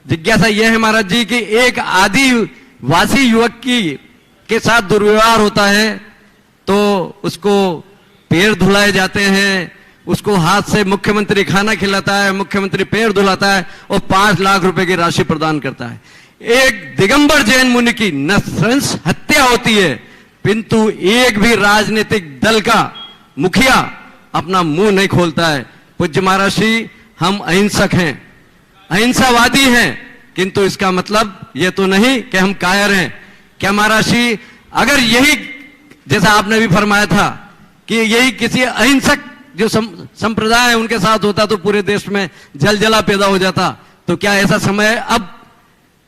जिज्ञासा यह है महाराज जी कि एक आदिवासी युवक के साथ दुर्व्यवहार होता है तो उसको पैर धुलाए जाते हैं, उसको हाथ से मुख्यमंत्री खाना खिलाता है, मुख्यमंत्री पैर धुलाता है और 5 लाख रुपए की राशि प्रदान करता है। एक दिगंबर जैन मुनि की नृशंस हत्या होती है, किंतु एक भी राजनीतिक दल का मुखिया अपना मुंह नहीं खोलता है। पूज्य महाराज श्री, हम अहिंसक हैं, अहिंसावादी हैं, किंतु इसका मतलब यह तो नहीं कि हम कायर हैं। क्या महाराज श्री, अगर यही जैसा आपने भी फरमाया था कि यही किसी अहिंसक जो संप्रदाय है उनके साथ होता तो पूरे देश में जलजला पैदा हो जाता, तो क्या ऐसा समय अब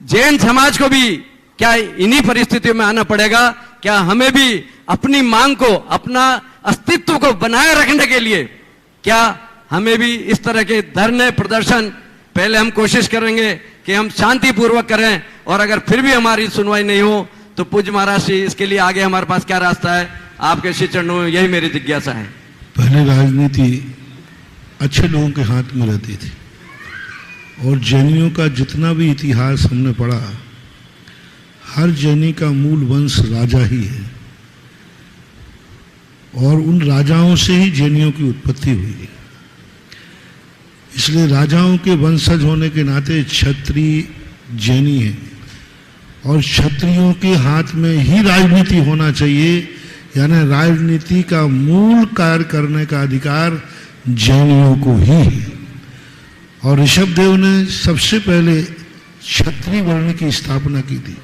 जैन समाज को भी क्या इन्हीं परिस्थितियों में आना पड़ेगा? क्या हमें भी अपनी मांग को, अपना अस्तित्व को बनाए रखने के लिए क्या हमें भी इस तरह के धरने प्रदर्शन, पहले हम कोशिश करेंगे कि हम शांतिपूर्वक करें, और अगर फिर भी हमारी सुनवाई नहीं हो तो पूज्य महाराज जी, इसके लिए आगे हमारे पास क्या रास्ता है? आपके श्री चरणों में यही मेरी जिज्ञासा है। पहले राजनीति अच्छे लोगों के हाथ में रहती थी, और जैनियों का जितना भी इतिहास हमने पढ़ा, हर जैनी का मूल वंश राजा ही है, और उन राजाओं से ही जैनियों की उत्पत्ति हुई। इसलिए राजाओं के वंशज होने के नाते क्षत्रिय जैनी है, और क्षत्रियों के हाथ में ही राजनीति होना चाहिए, यानी राजनीति का मूल कार्य करने का अधिकार जैनियों को ही है। और ऋषभदेव ने सबसे पहले क्षत्रिय वर्ण की स्थापना की थी,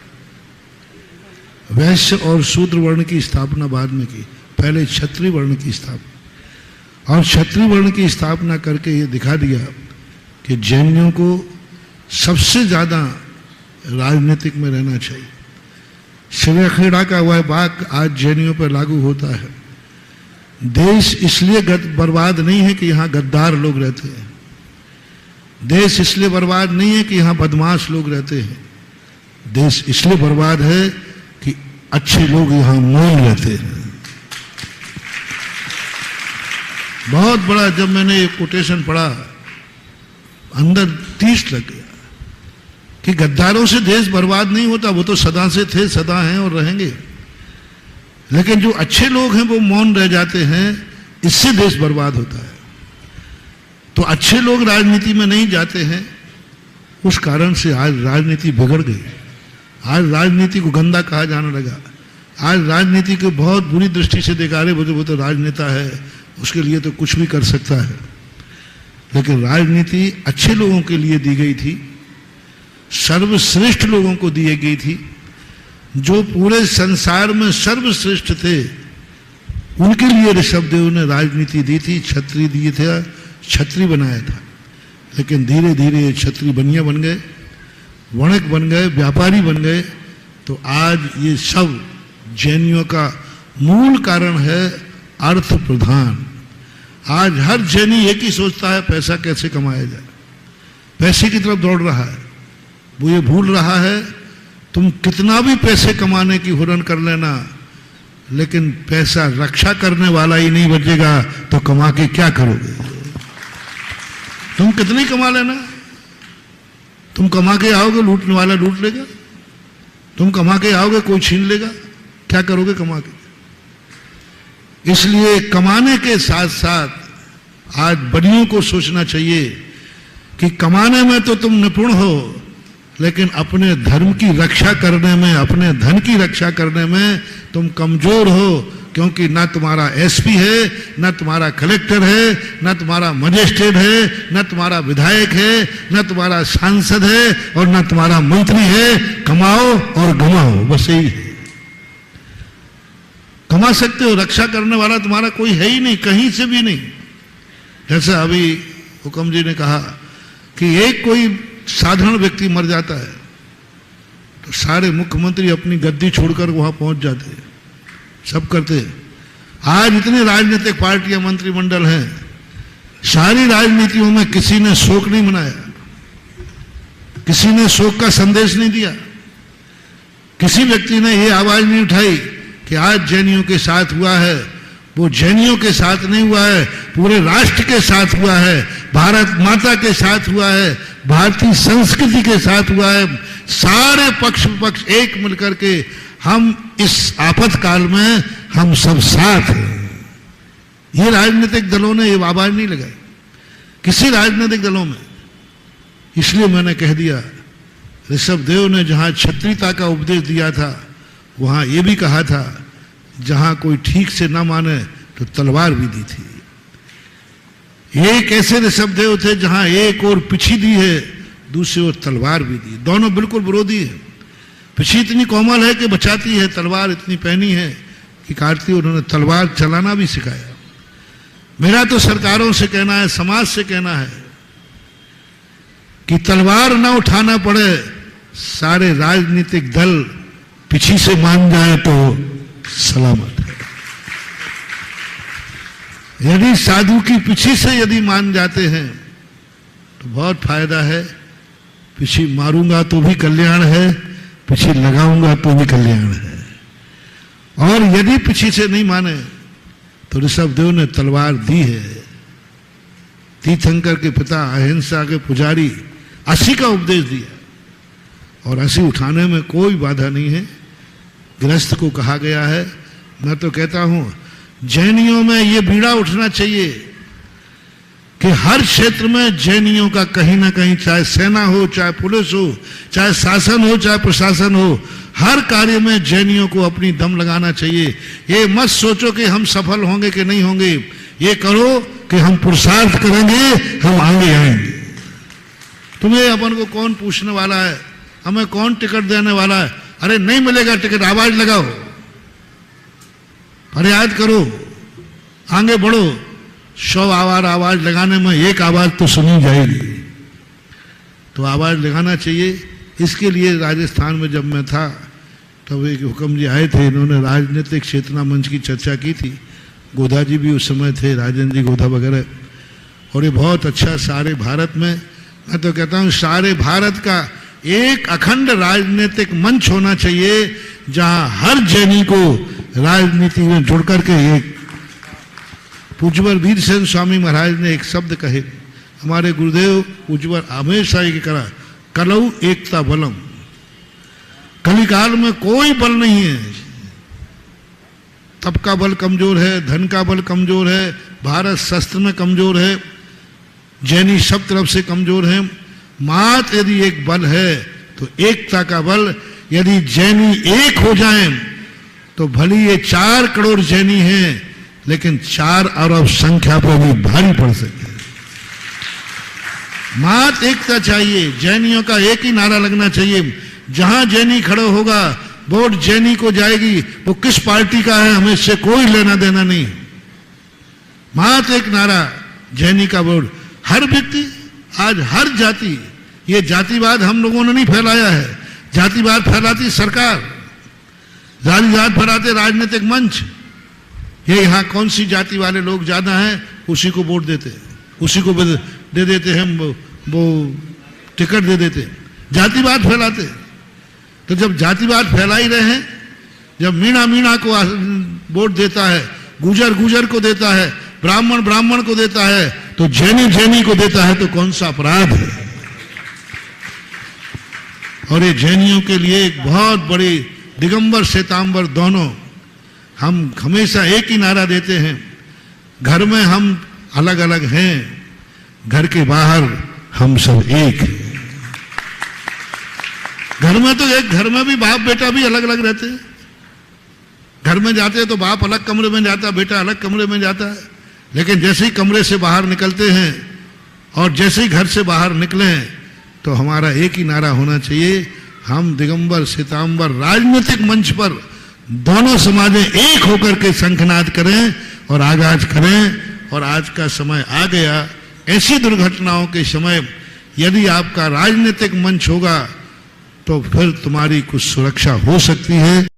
वैश्य और शूद्र वर्ण की स्थापना बाद में की, पहले क्षत्रिय वर्ण की स्थापना। और क्षत्रिय वर्ण की स्थापना करके ये दिखा दिया कि जैनियों को सबसे ज्यादा राजनीतिक में रहना चाहिए। शिवखेड़ा का वह वाक्य आज जैनियों पर लागू होता है। देश इसलिए बर्बाद नहीं है कि यहाँ गद्दार लोग रहते हैं, देश इसलिए बर्बाद नहीं है कि यहाँ बदमाश लोग रहते हैं, देश इसलिए बर्बाद है कि अच्छे लोग यहाँ मौन रहते हैं। बहुत बड़ा, जब मैंने ये कोटेशन पढ़ा अंदर 30 लग गया कि गद्दारों से देश बर्बाद नहीं होता, वो तो सदा से थे, सदा हैं और रहेंगे, लेकिन जो अच्छे लोग हैं वो मौन रह जाते हैं, इससे देश बर्बाद होता है। तो अच्छे लोग राजनीति में नहीं जाते हैं, उस कारण से आज राजनीति बिगड़ गई। आज राजनीति को गंदा कहा जाने लगा, आज राजनीति को बहुत बुरी दृष्टि से देखा, रहे वो तो राजनेता है, उसके लिए तो कुछ भी कर सकता है। लेकिन राजनीति अच्छे लोगों के लिए दी गई थी, सर्वश्रेष्ठ लोगों को दी गई थी, जो पूरे संसार में सर्वश्रेष्ठ थे, उनके लिए ऋषभदेव ने राजनीति दी थी, क्षत्रिय दिए थे, क्षत्रिय बनाया था। लेकिन धीरे धीरे क्षत्रिय बनिया बन गए, वणिक बन गए, व्यापारी बन गए। तो आज ये सब जैनियों का मूल कारण है अर्थ प्रधान। आज हर जैनी एक ही सोचता है पैसा कैसे कमाया जाए, पैसे की तरफ दौड़ रहा है। वो ये भूल रहा है तुम कितना भी पैसे कमाने की हुरन कर लेना, लेकिन पैसा रक्षा करने वाला ही नहीं बचेगा तो कमा के क्या करोगे? तुम कितनी कमा लेना, तुम कमा के आओगे, लूटने वाला लूट लेगा, तुम कमा के आओगे, कोई छीन लेगा, क्या करोगे कमा के? इसलिए कमाने के साथ साथ आज बड़ियों को सोचना चाहिए कि कमाने में तो तुम निपुण हो, लेकिन अपने धर्म की रक्षा करने में, अपने धन की रक्षा करने में तुम कमजोर हो, क्योंकि ना तुम्हारा एसपी है, ना तुम्हारा कलेक्टर है, ना तुम्हारा मजिस्ट्रेट है, ना तुम्हारा विधायक है, ना तुम्हारा सांसद है, और ना तुम्हारा मंत्री है। कमाओ और गमाओ, बस यही है। कमा सकते हो, रक्षा करने वाला तुम्हारा कोई है ही नहीं, कहीं से भी नहीं। जैसा अभी हुक्म जी ने कहा कि एक कोई साधारण व्यक्ति मर जाता है तो सारे मुख्यमंत्री अपनी गद्दी छोड़कर वहां पहुंच जाते हैं, सब करते हैं। आज इतने राजनीतिक पार्टियां, मंत्रिमंडल हैं, सारी राजनीतियों में किसी ने शोक नहीं मनाया, किसी ने शोक का संदेश नहीं दिया, किसी व्यक्ति ने ये आवाज नहीं उठाई कि आज जैनियों के साथ हुआ है। वो जैनियों के साथ नहीं हुआ है, पूरे राष्ट्र के साथ हुआ है, भारत माता के साथ हुआ है, भारतीय संस्कृति के साथ हुआ है। सारे पक्ष विपक्ष एक मिलकर के हम इस आपातकाल में हम सब साथ हैं। ये राजनीतिक दलों ने ये आवाज नहीं लगाई, किसी राजनीतिक दलों में। इसलिए मैंने कह दिया, ऋषभदेव ने जहां क्षत्रियता का उपदेश दिया था वहां ये भी कहा था, जहां कोई ठीक से ना माने तो तलवार भी दी थी। एक ऐसे ऋषभदेव थे जहां एक और पिछी दी है, दूसरी ओर तलवार भी दी। दोनों बिल्कुल विरोधी है। पिछी इतनी कोमल है कि बचाती है, तलवार इतनी पैनी है कि काटती है। उन्होंने तलवार चलाना भी सिखाया। मेरा तो सरकारों से कहना है, समाज से कहना है कि तलवार ना उठाना पड़े, सारे राजनीतिक दल पिछी से मान जाए तो सलामत है। यदि साधु की पिछी से यदि मान जाते हैं तो बहुत फायदा है। पिछी मारूंगा तो भी कल्याण है, पिछी लगाऊंगा तो भी कल्याण है। और यदि पिछी से नहीं माने तो ऋषभदेव ने तलवार दी है। तीर्थंकर के पिता, अहिंसा के पुजारी, असी का उपदेश दिया और असी उठाने में कोई बाधा नहीं है। गृहस्थ को कहा गया है, मैं तो कहता हूं जैनियों में ये बीड़ा उठना चाहिए कि हर क्षेत्र में जैनियों का कहीं ना कहीं, चाहे सेना हो, चाहे पुलिस हो, चाहे शासन हो, चाहे प्रशासन हो, हर कार्य में जैनियों को अपनी दम लगाना चाहिए। ये मत सोचो कि हम सफल होंगे कि नहीं होंगे, ये करो कि हम पुरुषार्थ करेंगे, हम आगे आएंगे। तुम्हें अपन को कौन पूछने वाला है, हमें कौन टिकट देने वाला है? अरे नहीं मिलेगा टिकट, आवाज लगाओ, फरियाद करो, आगे बढ़ो। 100 आवाज लगाने में एक आवाज तो सुनी जाएगी, तो आवाज लगाना चाहिए। इसके लिए राजस्थान में जब मैं था तब एक हुक्म जी आए थे, इन्होंने राजनीतिक चेतना मंच की चर्चा की थी। गोधा जी भी उस समय थे, राजेंद्र जी गोधा वगैरह। और ये बहुत अच्छा, सारे भारत में, मैं तो कहता हूँ सारे भारत का एक अखंड राजनीतिक मंच होना चाहिए जहां हर जैनी को राजनीति में जुड़ करके एक पूज्यवर वीरसेन स्वामी महाराज ने एक शब्द कहे, हमारे गुरुदेव पूज्यवर हमेशा ये करा, कलऊ एकता बलम। कलिकाल में कोई बल नहीं है, तप का बल कमजोर है, धन का बल कमजोर है, भारत शस्त्र में कमजोर है, जैनी सब तरफ से कमजोर है। मात्र यदि एक बल है तो एकता का बल। यदि जैनी एक हो जाएं तो भली ये 4 करोड़ जैनी हैं, लेकिन 4 अरब संख्या पर भी भारी पड़ सके। मात्र एकता चाहिए, जैनियों का एक ही नारा लगना चाहिए। जहां जैनी खड़ा होगा वोट जैनी को जाएगी, वो किस पार्टी का है हमें इससे कोई लेना देना नहीं। मात्र एक नारा, जैनी का वोट। हर व्यक्ति, आज हर जाति, ये जातिवाद हम लोगों ने नहीं फैलाया है, जातिवाद फैलाती सरकार, जातिवाद फैलाते राजनीतिक मंच। ये यहाँ कौन सी जाति वाले लोग ज्यादा हैं उसी को वोट देते हैं, उसी को दे देते हैं, वो टिकट दे देते हैं, जातिवाद फैलाते। तो जब जातिवाद फैला ही रहे हैं, जब मीणा मीणा को वोट देता है, गुजर गुजर को देता है, ब्राह्मण ब्राह्मण को देता है, तो जैनी जैनी को देता है, तो कौन सा अपराध है? और ये जैनियों के लिए एक बहुत बड़ी, दिगंबर श्वेतांबर दोनों, हम हमेशा एक ही नारा देते हैं। घर में हम अलग अलग हैं, घर के बाहर हम सब एक हैं। घर में तो एक, घर में भी बाप बेटा भी अलग अलग रहते हैं। घर में जाते हैं तो बाप अलग कमरे में जाता है, बेटा अलग कमरे में जाता है। लेकिन जैसे ही कमरे से बाहर निकलते हैं और जैसे ही घर से बाहर निकले तो हमारा एक ही नारा होना चाहिए, हम दिगंबर श्वेतांबर राजनीतिक मंच पर दोनों समाजें एक होकर के शंखनाद करें और आगाज करें। और आज का समय आ गया, ऐसी दुर्घटनाओं के समय यदि आपका राजनीतिक मंच होगा तो फिर तुम्हारी कुछ सुरक्षा हो सकती है।